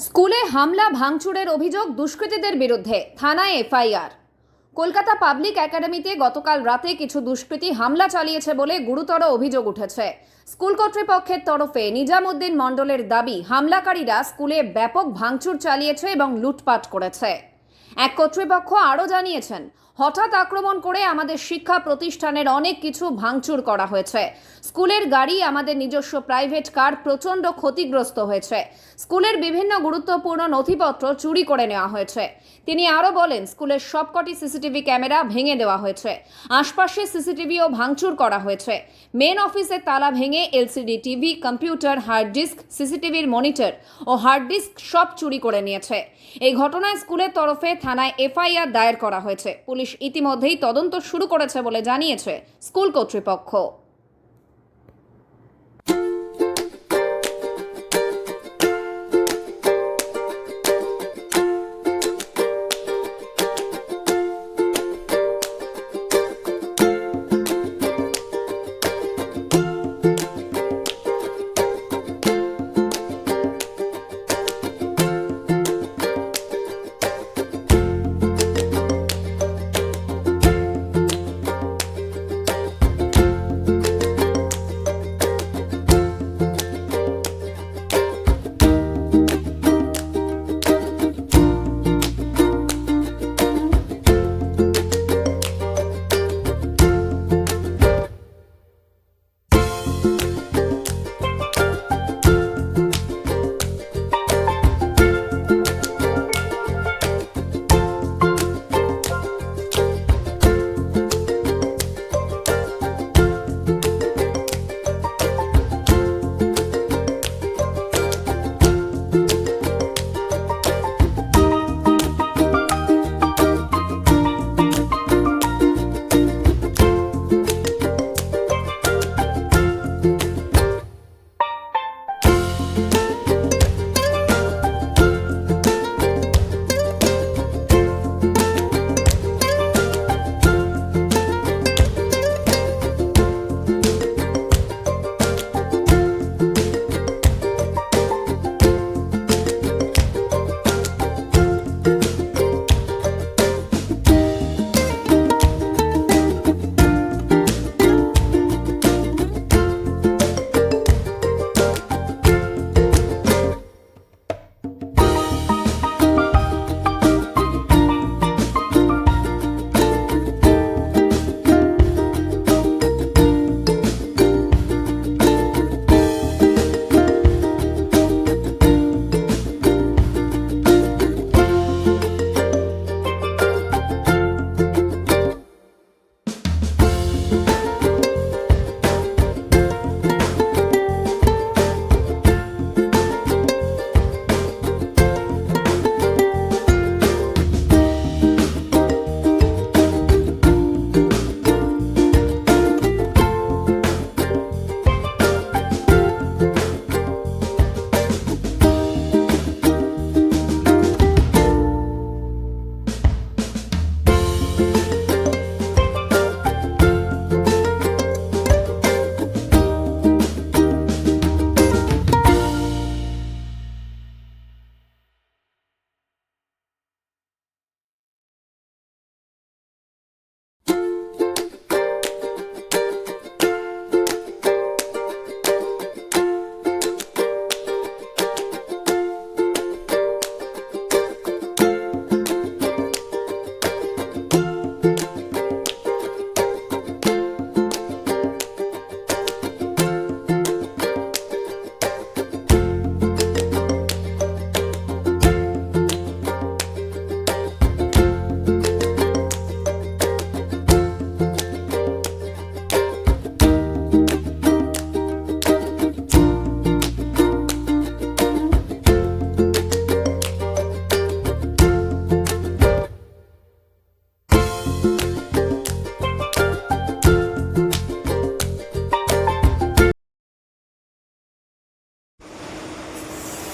স্কুলে হামলা ভাঙচুরের অভিযোগ দুষ্কৃতীদের বিরুদ্ধে, থানায় এফআইআর। কলকাতা পাবলিক একাডেমিতে গতকাল রাতে কিছু দুষ্কৃতী হামলা চালিয়েছে বলে গুরুতর অভিযোগ উঠেছে। স্কুল কর্তৃপক্ষের তরফে নিজামুদ্দিন মণ্ডলের দাবি, হামলাকারীরা স্কুলে ব্যাপক ভাঙচুর চালিয়েছে এবং লুটপাট করেছে। এক কর্তৃপক্ষ আরও জানিয়েছেন, হঠাৎ আক্রমণ করে আমাদের শিক্ষা প্রতিষ্ঠানের অনেক কিছু ভাঙচুর করা হয়েছে। স্কুলের গাড়ি, আমাদের নিজস্ব প্রাইভেট কার প্রচণ্ড ক্ষতিগ্রস্ত হয়েছে। স্কুলের বিভিন্ন গুরুত্বপূর্ণ নথিপত্র চুরি করে নেওয়া হয়েছে। তিনি আরও বলেন, স্কুলের সবকটি সিসিটিভি ক্যামেরা ভেঙে দেওয়া হয়েছে। আশপাশে সিসিটিভিও ভাঙচুর করা হয়েছে। মেন অফিসের তালা ভেঙে LCD TV, computer, hard disk, সিসিটিভির মনিটর ও হার্ড ডিস্ক সব চুরি করে নিয়েছে। এই ঘটনায় স্কুলের তরফে থানায় এফআইআর দায়ের করা হয়েছে। পুলিশ ইতিমধ্যেই তদন্ত শুরু করেছে বলে জানিয়েছে স্কুল কর্তৃপক্ষ।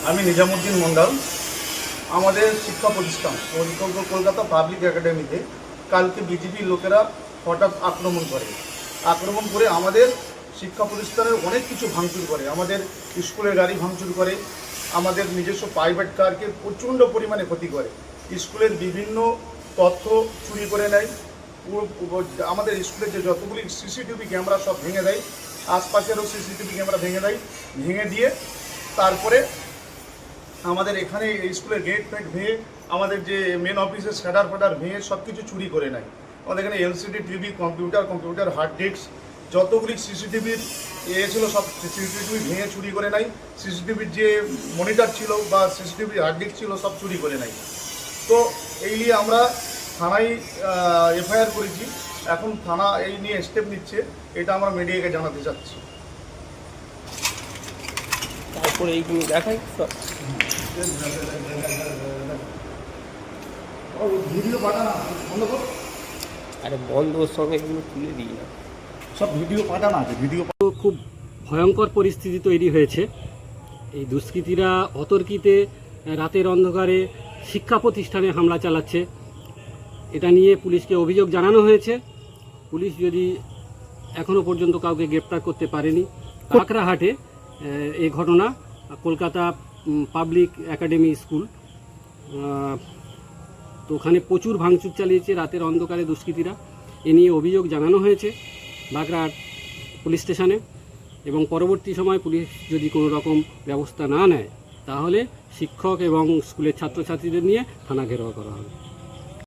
আমি নিজামুদ্দিন মণ্ডল। আমাদের শিক্ষা প্রতিষ্ঠান কলকাতা পাবলিক একাডেমিতে কালকে বিজেপির লোকেরা হঠাৎ আক্রমণ করে আমাদের শিক্ষা প্রতিষ্ঠানের অনেক কিছু ভাঙচুর করে। আমাদের স্কুলের গাড়ি ভাঙচুর করে, আমাদের নিজস্ব প্রাইভেট কারকে প্রচণ্ড পরিমাণে ক্ষতি করে। স্কুলের বিভিন্ন তথ্য চুরি করে নেয়। আমাদের স্কুলের যে যতগুলি সিসিটিভি ক্যামেরা সব ভেঙে দেয়, আশপাশেরও সিসিটিভি ক্যামেরা ভেঙে দেয়। ভেঙে দিয়ে তারপরে আমাদের এখানে স্কুলের গেট ফেট ভেঙে আমাদের যে মেন অফিসের শ্যাডার ফ্যাডার ভেঙে সব কিছু চুরি করে নেয়। আমাদের এখানে LCD TV, computer hard disk যতগুলি সিসিটিভির ছিল সব সিসিটিভি ভেঙে চুরি করে নেয়। সিসিটিভির যে মনিটর ছিল বা সিসিটিভি হার্ড ডিস্ক ছিল সব চুরি করে নেয়। তো এই নিয়ে আমরা থানায় এফআইআর করেছি। এখন থানা এই নিয়ে স্টেপ নিচ্ছে, এটা আমরা মিডিয়াকে জানাতে চাচ্ছি। তারপরে এইগুলো দেখাই সব ভিডিও পাঠানা বন্ধ কর, আরে বন্ধুর সঙ্গে এগুলো তুলে দিই না। সব ভিডিও পাঠানো আছে, ভিডিও খুব ভয়ঙ্কর পরিস্থিতি তৈরি হয়েছে। এই দুষ্কৃতীরা অতর্কিতে রাতের অন্ধকারে শিক্ষা প্রতিষ্ঠানে হামলা চালাচ্ছে। এটা নিয়ে পুলিশকে অভিযোগ জানানো হয়েছে। পুলিশ যদি এখনও পর্যন্ত কাউকে গ্রেপ্তার করতে পারেনি। কাঁকড়াহাটে এই ঘটনা, কলকাতা পাবলিক একাডেমি স্কুল, তো ওখানে প্রচুর ভাঙচুর চালিয়েছে রাতের অন্ধকারে দুষ্কৃতীরা। এ নিয়ে অভিযোগ জানানো হয়েছে বাগড়াহাট পুলিশ স্টেশনে, এবং পরবর্তী সময় পুলিশ যদি কোনো রকম ব্যবস্থা না নেয় তাহলে শিক্ষক এবং স্কুলের ছাত্রছাত্রীদের নিয়ে থানা ঘেরাও করা হবে।